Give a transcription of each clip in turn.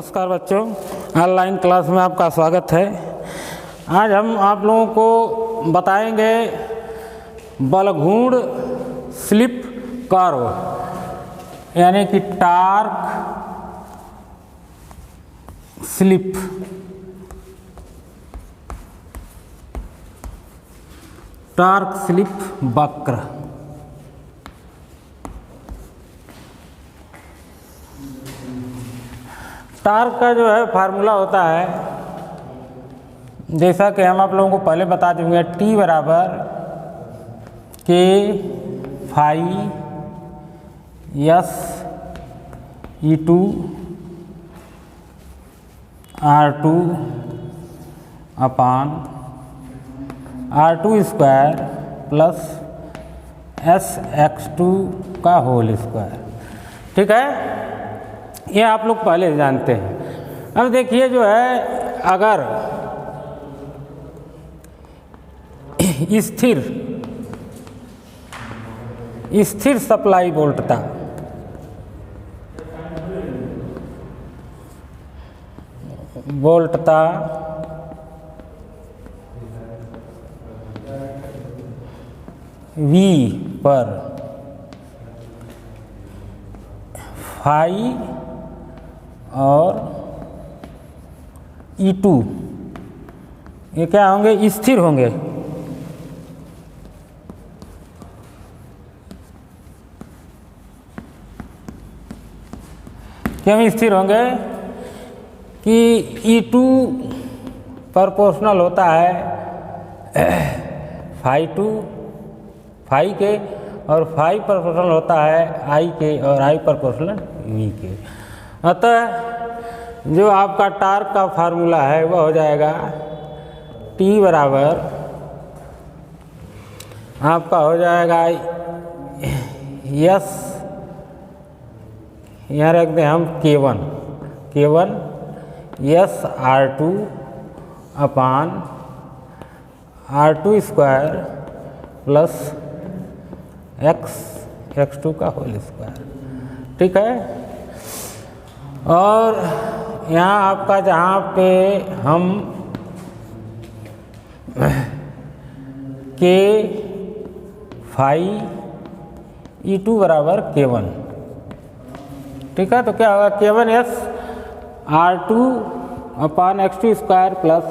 नमस्कार बच्चों, online class में आपका स्वागत है। आज हम आप लोगों को बताएंगे बलघूर्ण स्लिप कर्व यानी कि टार्क स्लिप वक्र। टार्क का जो है फार्मूला होता है, जैसा कि हम आप लोगों को पहले बता देंगे, T बराबर K phi S E2 R2 upon R2 square plus SX2 का होल स्क्वायर। ठीक है, ये आप लोग पहले जानते हैं। अब देखिए जो है, अगर स्थिर सप्लाई वोल्टता V पर फाई और E2 ये क्या होंगे? स्थिर होंगे। क्यों स्थिर होंगे? कि E2 प्रोपोर्शनल होता है फाई के, और फाई प्रोपोर्शनल होता है I के, और I प्रोपोर्शनल V के। अतः जो आपका टार्क का फार्मूला है वह हो जाएगा T बराबर आपका हो जाएगा यस, यहाँ रख दें हम K1 yes R2 upon R2 square plus X2 का होल स्क्वायर। ठीक है, और यहाँ आपका जहाँ पे हम K फाई E2 बराबर K1। ठीक है, तो क्या होगा? K1 यस R2 अपान X2 स्क्वायर प्लस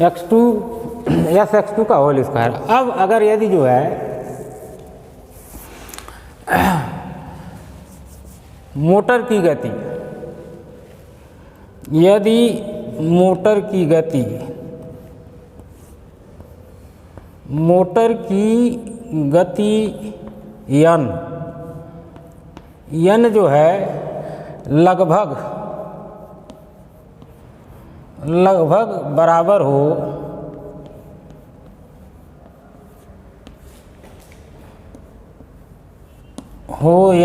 X2 का होल स्क्वायर। अब अगर यदि जो है मोटर की गति, यदि मोटर की गति n जो है लगभग बराबर हो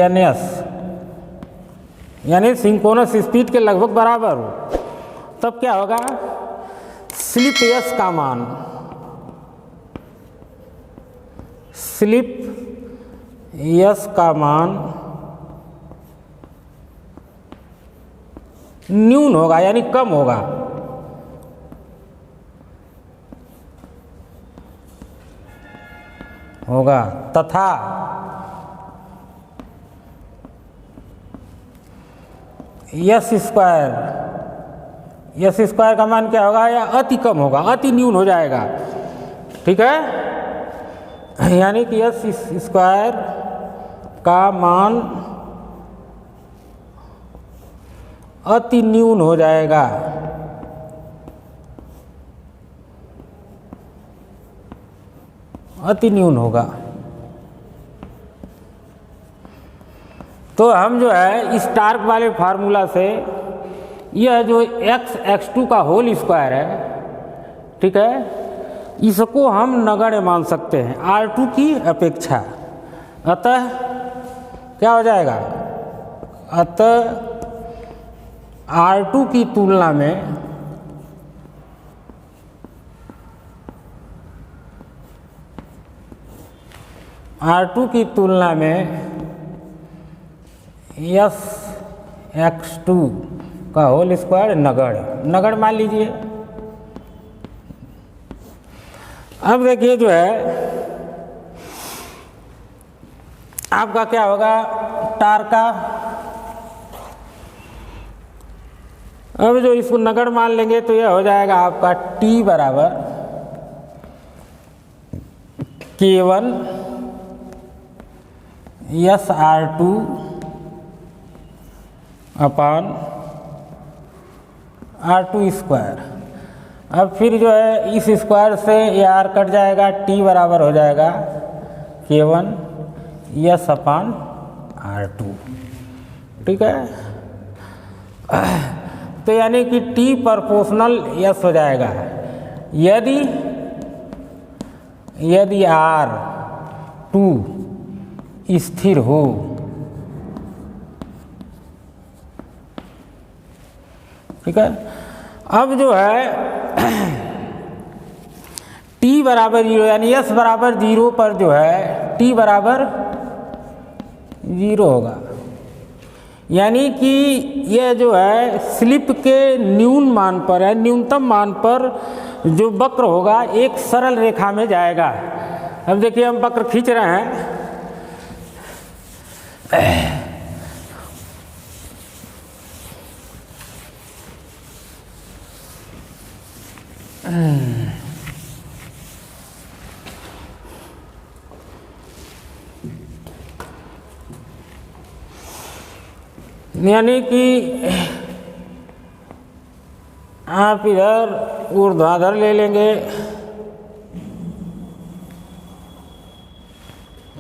ns, यानी सिंक्रोनस स्पीड के लगभग बराबर हो, तब क्या होगा? स्लिप S का मान न्यून होगा, यानी कम होगा तथा यस स्क्वायर का मान क्या होगा? या अति कम होगा, अति न्यून हो जाएगा। ठीक है, यानी कि यस स्क्वायर का मान अति न्यून हो जाएगा। अति न्यून होगा। तो हम जो है इस टार्क वाले फार्मूला से यह जो X2 का होल स्क्वायर है, ठीक है, इसको हम नगण्य मान सकते हैं R2 की अपेक्षा। अतः क्या हो जाएगा? अतः R2 की तुलना में यस X2 का होल स्क्वायर नगण्य, नगण्य मान लीजिए। अब देखिए जो है आपका क्या होगा टार का, अब जो इसको नगण्य मान लेंगे तो यह हो जाएगा आपका T बराबर K1 SR2 अपान R2 स्क्वायर। अब फिर जो है इस स्क्वायर से ये R कट जाएगा, T बराबर हो जाएगा K1 S अपान R2, ठीक है। तो यानी कि T प्रोपोर्शनल S हो जाएगा यदि R2 स्थिर हो, ठीक है। अब जो है T बराबर 0 यानी S बराबर 0 पर जो है T बराबर 0 होगा, यानी कि यह जो है स्लिप के न्यून मान पर है, न्यूनतम मान पर जो वक्र होगा एक सरल रेखा में जाएगा। अब देखिए हम वक्र खींच रहे हैं, यानी कि आप इधर ऊर्ध्वाधर ले लेंगे,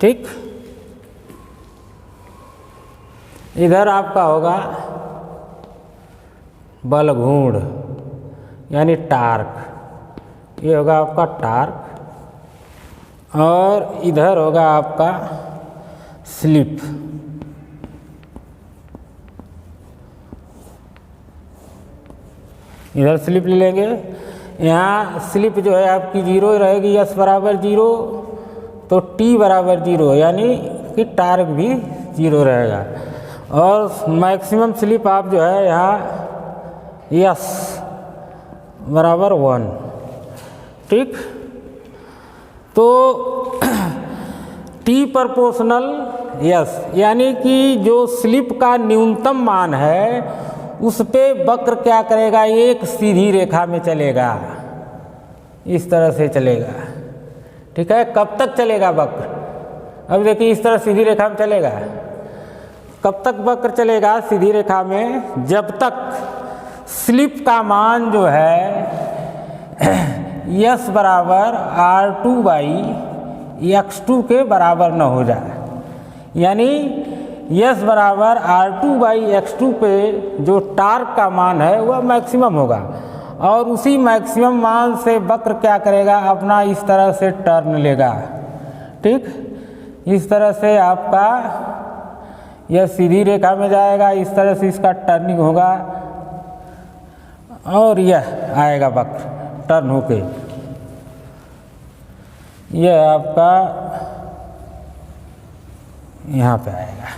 ठीक। इधर आपका होगा बलघूर्ण यानी टार्क, ये होगा आपका टार्क, और इधर होगा आपका स्लिप। इधर स्लिप ले लेंगे, यहाँ स्लिप जो है आपकी 0 रहेगी, S बराबर 0 तो T बराबर 0 यानी कि टार्क भी 0 रहेगा, और मैक्सिमम स्लिप आप जो है यहाँ S बराबर 1, ठीक। तो T प्रोपोर्शनल S यानी कि जो स्लिप का न्यूनतम मान है उस पे वक्र क्या करेगा, एक सीधी रेखा में चलेगा, इस तरह से चलेगा, ठीक है। कब तक चलेगा वक्र, अब देखिए इस तरह सीधी रेखा में चलेगा। कब तक वक्र चलेगा सीधी रेखा में, जब तक स्लिप का मान जो है S बराबर R2/x2 के बराबर न हो जाए, यानी S बराबर R2/x2 पे जो टार्क का मान है वह मैक्सिमम होगा, और उसी मैक्सिमम मान से वक्र क्या करेगा, अपना इस तरह से टर्न लेगा, ठीक। इस तरह से आपका यह सीधी रेखा में जाएगा, इस तरह से इसका टर्निंग होगा, और यह आएगा वक्र टर्न होके, यह आपका यहाँ पे आएगा।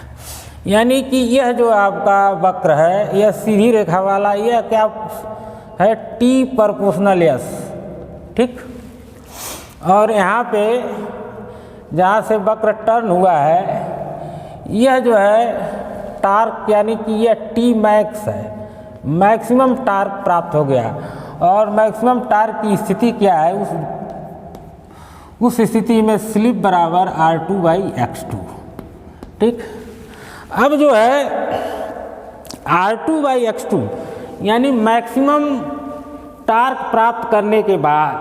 यानी कि यह जो आपका वक्र है यह सीधी रेखा वाला, यह क्या है T प्रोपोर्शनल S, ठीक। और यहाँ पे जहाँ से वक्र टर्न हुआ है यह जो है टार्क यानी कि यह T मैक्स है, मैक्सिमम टार्क प्राप्त हो गया, और मैक्सिमम टार्क की स्थिति क्या है, उस स्थिति में स्लिप बराबर R2/x2, ठीक। अब जो है R2/x2 यानी मैक्सिमम टार्क प्राप्त करने के बाद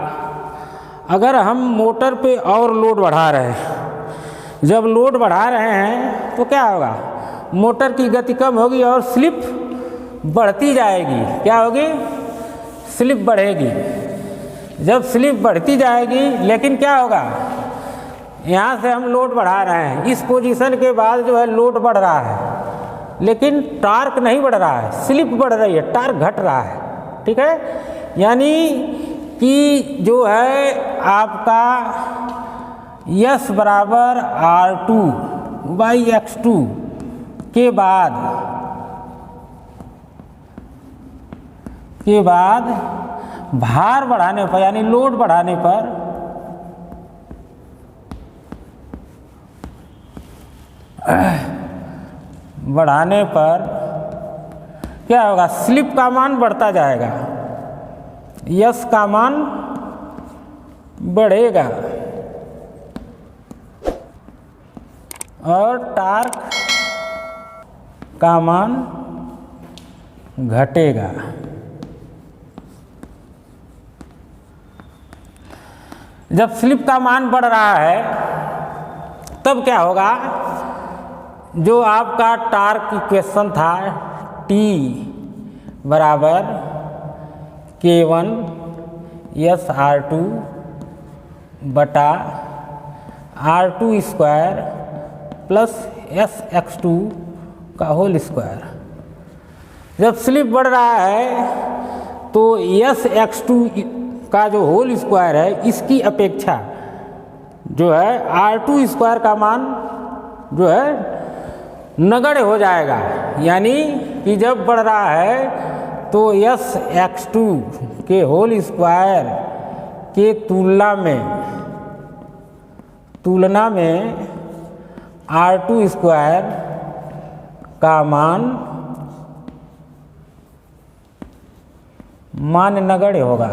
अगर हम मोटर पे और लोड बढ़ा रहे हैं, जब लोड बढ़ा रहे हैं तो क्या होगा, मोटर की गति कम होगी और स्लिप बढ़ती जाएगी। क्या होगी, स्लिप बढ़ेगी। जब स्लिप बढ़ती जाएगी, लेकिन क्या होगा, यहाँ से हम लोड बढ़ा रहे हैं, इस पोजीशन के बाद जो है लोड बढ़ रहा है, लेकिन टार्क नहीं बढ़ रहा है, स्लिप बढ़ रही है, टार्क घट रहा है, ठीक है। यानी कि जो है आपका S बराबर R2/x2 के बाद के बाद भार बढ़ाने पर यानी लोड बढ़ाने पर क्या होगा, स्लिप का मान बढ़ता जाएगा, यस का मान बढ़ेगा और टार्क का मान घटेगा। जब स्लिप का मान बढ़ रहा है तब क्या होगा, जो आपका टार्क इक्वेशन था T बराबर K1 यस R2 बटा R2 square plus S x two का होल स्क्वायर। जब स्लिप बढ़ रहा है तो एस एक्स2 का जो होल स्क्वायर है इसकी अपेक्षा जो है R2 स्क्वायर का मान जो है नगण्य हो जाएगा, यानी कि जब बढ़ रहा है तो एस एक्स2 के होल स्क्वायर के तुलना में R2 स्क्वायर का मान नगण्य होगा।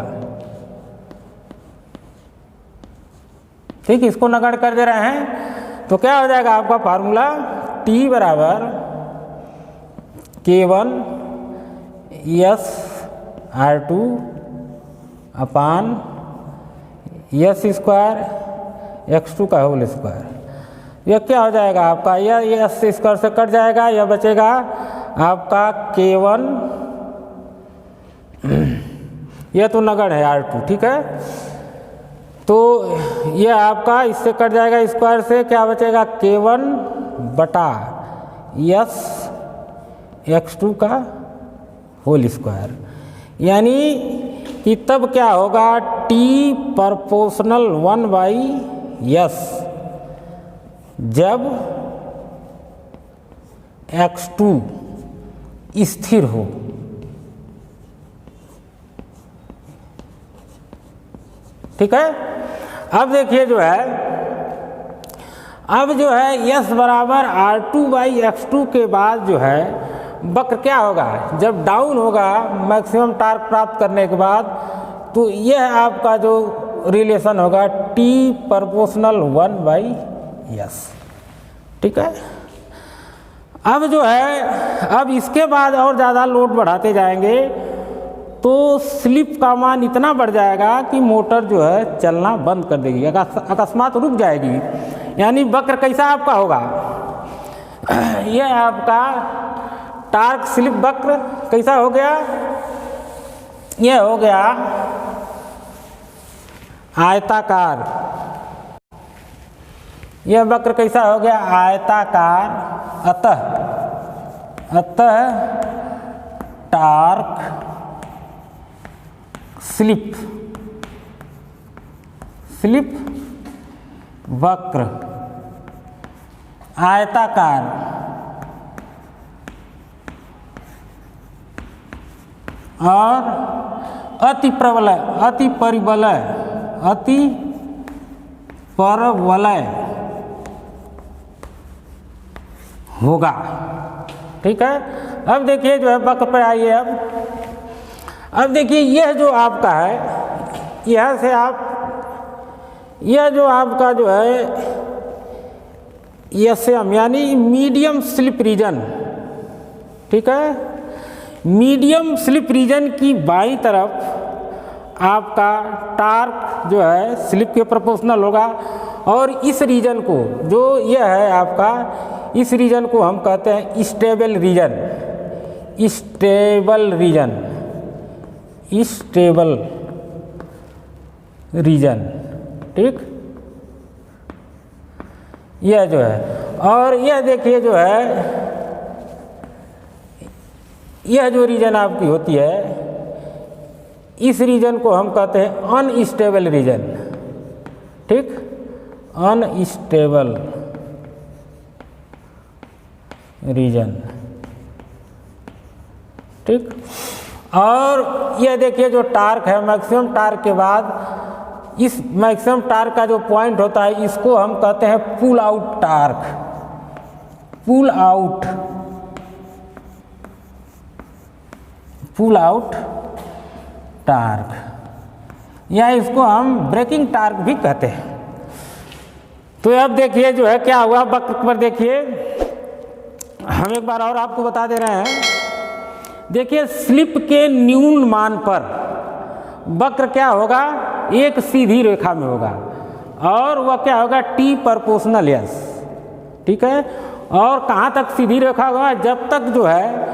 ठीक, इसको नगण्य कर दे रहे हैं तो क्या हो जाएगा आपका फार्मूला, T बराबर K1 यस R2 अपान यस स्क्वायर x2 का होल स्क्वायर। यह क्या हो जाएगा आपका, यह यस स्क्वायर से कट जाएगा, यह बचेगा आपका K1, यह तो नगण्य है R2, ठीक है, तो यह आपका इससे कट जाएगा स्क्वायर से, क्या बचेगा K1 बटा यस x2 का होल स्क्वायर। यानी कि तब क्या होगा, T प्रोपोर्शनल 1/s जब x2 स्थिर हो। ठीक है, अब देखिए जो है s बराबर R2/x2 के बाद जो है वक्र क्या होगा, जब डाउन होगा मैक्सिमम टार्क प्राप्त करने के बाद, तो यह आपका जो रिलेशन होगा T प्रोपोर्शनल 1/s। ठीक है, अब जो है अब इसके बाद और ज़्यादा लोड बढ़ाते जाएंगे तो स्लिप का मान इतना बढ़ जाएगा कि मोटर जो है चलना बंद कर देगी, अकस्मात रुक जाएगी। यानी वक्र कैसा आपका होगा, यह आपका टार्क स्लिप वक्र कैसा हो गया, यह हो गया आयताकार। यह वक्र कैसा हो गया, आयताकार। अतः टार्क स्लिप वक्र आयताकार और अति परवलय होगा। ठीक है, अब देखिए जो है वक्र पर आइए। अब देखिए यह जो आपका है, यह से आप यह जो आपका जो है SM यानी मीडियम स्लिप रीजन। ठीक है, मीडियम स्लिप रीजन की बाईं तरफ आपका टार्क जो है स्लिप के प्रोपोर्शनल होगा, और इस रीजन को जो यह है आपका, इस रीजन को हम कहते हैं स्टेबल रीजन। ठीक, यह जो है, और यह देखिए जो है यह जो रीजन आपकी होती है, इस रीजन को हम कहते हैं अनस्टेबल रीजन। ठीक, अनस्टेबल रीजन। ठीक, और ये देखिए जो टार्क है, मैक्सिमम टार्क के बाद इस मैक्सिमम टार्क का जो पॉइंट होता है इसको हम कहते हैं pull out torque, pull out torque, या इसको हम ब्रेकिंग टार्क भी कहते हैं। तो अब देखिए जो है क्या हुआ वक्र पर, देखिए हम एक बार और आपको बता दे रहे हैं। देखिए स्लिप के न्यून मान पर वक्र क्या होगा, एक सीधी रेखा में होगा और वह क्या होगा टी प्रोपोर्शनल एस, ठीक है। और कहाँ तक सीधी रेखा होगा, जब तक जो है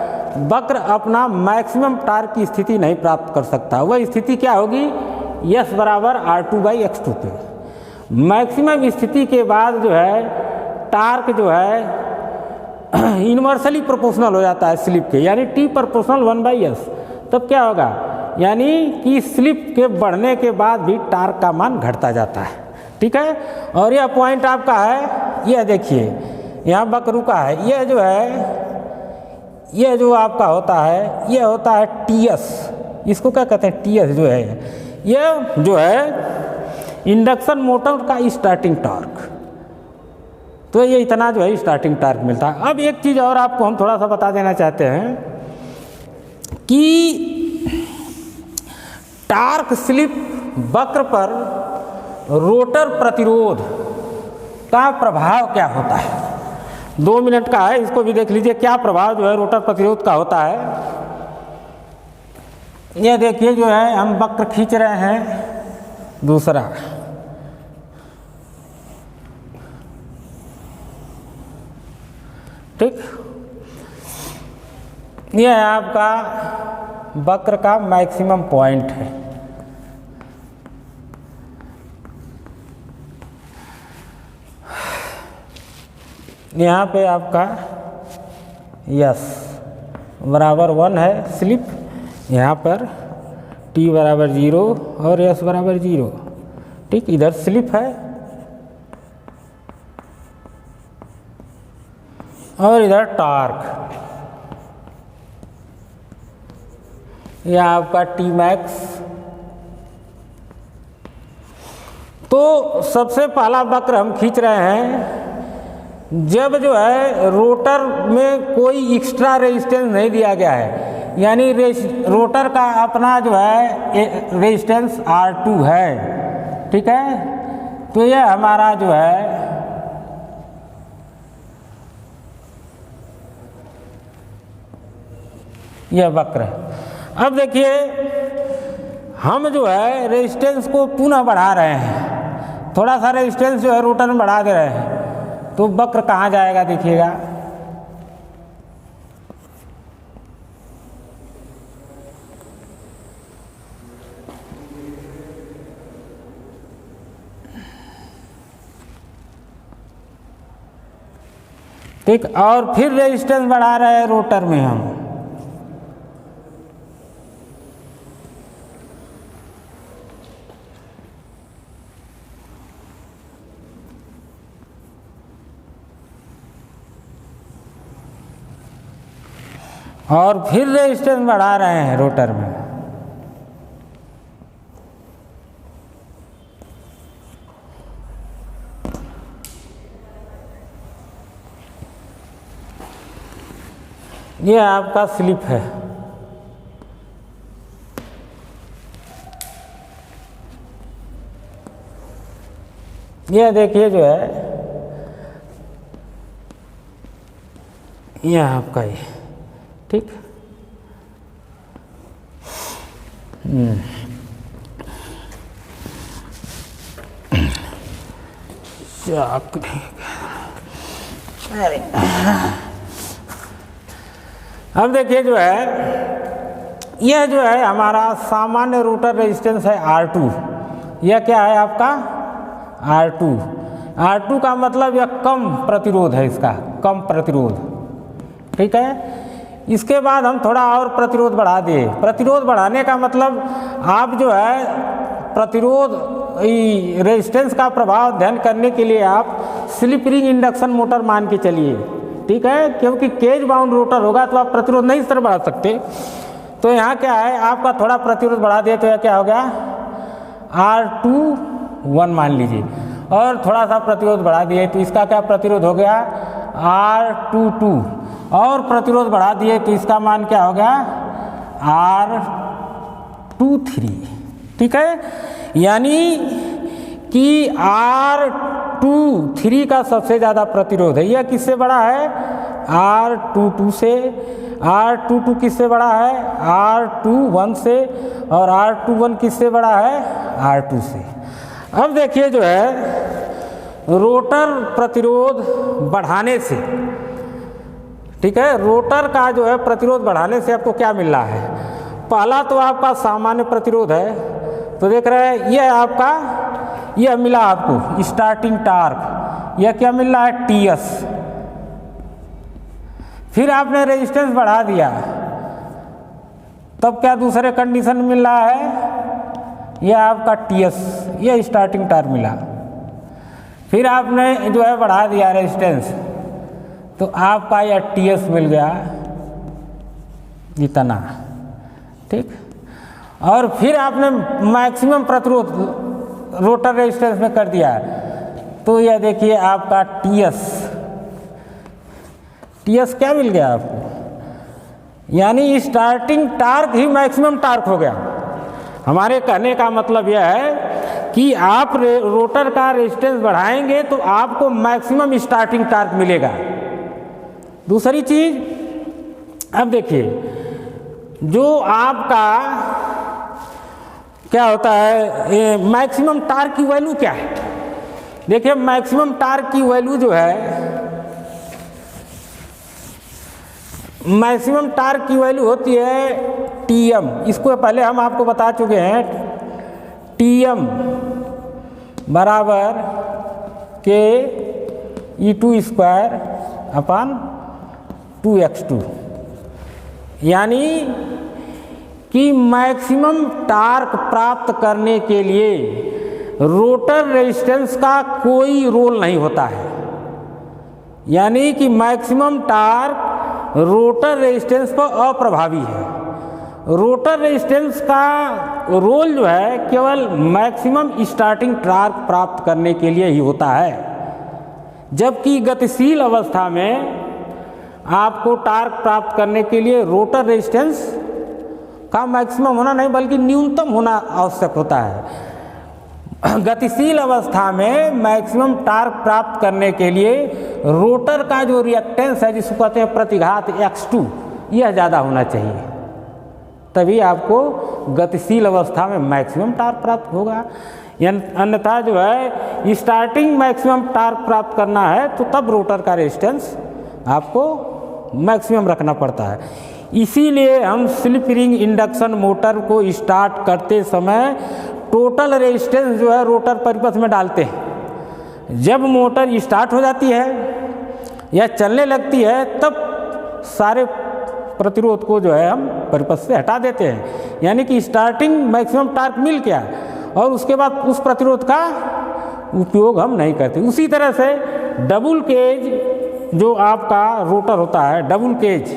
वक्र अपना मैक्सिमम टार्क की स्थिति नहीं प्राप्त कर सकता। वह स्थिति क्या होगी, एस बराबर R2/x2 पे। मैक्सिमम स्थिति के बाद जो है टार्क जो है इन्वर्सली प्रोपोर्शनल हो जाता है स्लिप के, यानी टी प्रोपोर्शनल 1/s। तब क्या होगा, यानी कि स्लिप के बढ़ने के बाद भी टार्क का मान घटता जाता है, ठीक है। और यह पॉइंट आपका है, यह देखिए यहाँ वक्र रुका है, यह जो है यह जो आपका होता है यह होता है TS, इसको क्या कहते हैं TS जो है, यह जो है इंडक्शन मोटर का स्टार्टिंग टॉर्क। तो ये इतना जो है स्टार्टिंग टॉर्क मिलता है। अब एक चीज़ और आपको हम थोड़ा सा बता देना चाहते हैं कि टार्क स्लिप वक्र पर रोटर प्रतिरोध का प्रभाव क्या होता है। 2 मिनट का है, इसको भी देख लीजिए क्या प्रभाव जो है रोटर प्रतिरोध का होता है। ये देखिए जो है हम वक्र खींच रहे हैं दूसरा, ठीक। यह है आपका वक्र का मैक्सिमम पॉइंट है। यहाँ पे आपका यस बराबर 1 है स्लिप, यहाँ पर t बराबर 0 और s बराबर 0, ठीक। इधर स्लिप है और इधर टार्क, यह आपका t मैक्स। तो सबसे पहला वक्र हम खींच रहे हैं जब जो है रोटर में कोई एक्स्ट्रा रेजिस्टेंस नहीं दिया गया है, यानी रोटर का अपना जो है रेजिस्टेंस R2 है, ठीक है। तो यह हमारा जो है यह वक्र है। अब देखिए हम जो है रेजिस्टेंस को पुनः बढ़ा रहे हैं, थोड़ा सा रेजिस्टेंस जो है रोटर में बढ़ा दे रहे हैं, तो वक्र कहाँ जाएगा देखिएगा, ठीक। और फिर रेजिस्टेंस बढ़ा रहे हैं रोटर में हम, और फिर रेजिस्टेंस बढ़ा रहे हैं रोटर में। ये आपका स्लिप है, ये देखिए जो है ये आपका ये, ठीक। अरे अब देखिए जो है यह जो है हमारा सामान्य रोटर रेजिस्टेंस है R2। यह क्या है आपका R2। R2 का मतलब यह कम प्रतिरोध है, इसका कम प्रतिरोध, ठीक है। इसके बाद हम थोड़ा और प्रतिरोध बढ़ा दिए। प्रतिरोध बढ़ाने का मतलब आप जो है प्रतिरोध रेजिस्टेंस का प्रभाव अध्ययन करने के लिए आप स्लिप रिंग इंडक्शन मोटर मान के चलिए, ठीक है। क्योंकि केज बाउंड रोटर होगा तो आप प्रतिरोध नहीं इस तरह बढ़ा सकते। तो यहाँ क्या है, आपका थोड़ा प्रतिरोध बढ़ा दिया तो यह क्या हो गया, R21 मान लीजिए, और थोड़ा सा प्रतिरोध बढ़ा दिए तो इसका क्या प्रतिरोध हो गया, R22, और प्रतिरोध बढ़ा दिए तो इसका मान क्या हो गया, R23। ठीक है, यानी कि R23 का सबसे ज़्यादा प्रतिरोध है। यह किससे बड़ा है, R22 से। R22 किससे बड़ा है, R21 से, और R21 किससे बड़ा है, R2 से। अब देखिए जो है रोटर प्रतिरोध बढ़ाने से, ठीक है, रोटर का जो है प्रतिरोध बढ़ाने से आपको क्या मिल रहा है, पहला तो आपका सामान्य प्रतिरोध है, तो देख रहे हैं यह आपका, यह मिला आपको स्टार्टिंग टार्क, यह क्या मिल रहा है, TS। फिर आपने रेजिस्टेंस बढ़ा दिया, तब क्या दूसरे कंडीशन मिल रहा है, यह आपका TS, यह स्टार्टिंग टार्क मिला। फिर आपने जो है बढ़ा दिया रेजिस्टेंस, तो आपका यह TS मिल गया इतना, ठीक। और फिर आपने मैक्सिमम प्रतिरोध रोटर रेजिस्टेंस में कर दिया, तो यह देखिए आपका TS क्या मिल गया आपको, यानी स्टार्टिंग टार्क ही मैक्सिमम टार्क हो गया। हमारे कहने का मतलब यह है कि आप रोटर का रेजिस्टेंस बढ़ाएंगे तो आपको मैक्सिमम स्टार्टिंग टार्क मिलेगा। दूसरी चीज, अब देखिए जो आपका क्या होता है, मैक्सिमम टार्क की वैल्यू क्या है। देखिए मैक्सिमम टार्क की वैल्यू जो है, मैक्सिमम टार्क की वैल्यू होती है TM। इसको पहले हम आपको बता चुके हैं, TM बराबर Ke²/2x2, यानी कि मैक्सिमम टार्क प्राप्त करने के लिए रोटर रेजिस्टेंस का कोई रोल नहीं होता है, यानी कि मैक्सिमम टार्क रोटर रेजिस्टेंस पर अप्रभावी है। रोटर रेजिस्टेंस का रोल जो है केवल मैक्सिमम स्टार्टिंग टार्क प्राप्त करने के लिए ही होता है, जबकि गतिशील अवस्था में आपको टार्क प्राप्त करने के लिए रोटर रेजिस्टेंस का मैक्सिमम होना नहीं बल्कि न्यूनतम होना आवश्यक होता है। गतिशील अवस्था में मैक्सिमम टार्क प्राप्त करने के लिए रोटर का जो रिएक्टेंस है, जिसको कहते हैं प्रतिघात X2, यह ज़्यादा होना चाहिए, तभी आपको गतिशील अवस्था में मैक्सिमम टार्क प्राप्त होगा। अन्यथा जो है स्टार्टिंग मैक्सिमम टार्क प्राप्त करना है तो तब रोटर का रेजिस्टेंस आपको मैक्सिमम रखना पड़ता है। इसीलिए हम स्लिप रिंग इंडक्शन मोटर को स्टार्ट करते समय टोटल रेजिस्टेंस जो है रोटर परिपथ में डालते हैं। जब मोटर स्टार्ट हो जाती है या चलने लगती है तब सारे प्रतिरोध को जो है हम परिपथ से हटा देते हैं, यानी कि स्टार्टिंग मैक्सिमम टार्क मिल गया और उसके बाद उस प्रतिरोध का उपयोग हम नहीं करते। उसी तरह से डबल केज जो आपका रोटर होता है, डबल केज,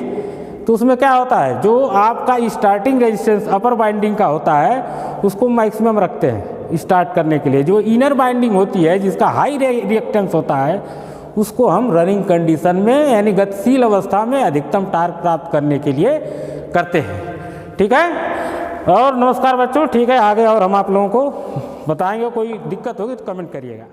तो उसमें क्या होता है, जो आपका स्टार्टिंग रेजिस्टेंस अपर बाइंडिंग का होता है उसको मैक्सिमम रखते हैं स्टार्ट करने के लिए। जो इनर बाइंडिंग होती है जिसका हाई रिएक्टेंस होता है उसको हम रनिंग कंडीशन में यानी गतिशील अवस्था में अधिकतम टार्क प्राप्त करने के लिए करते हैं। ठीक है, और नमस्कार बच्चों, ठीक है, आगे और हम आप लोगों को बताएंगे। कोई दिक्कत होगी तो कमेंट करिएगा।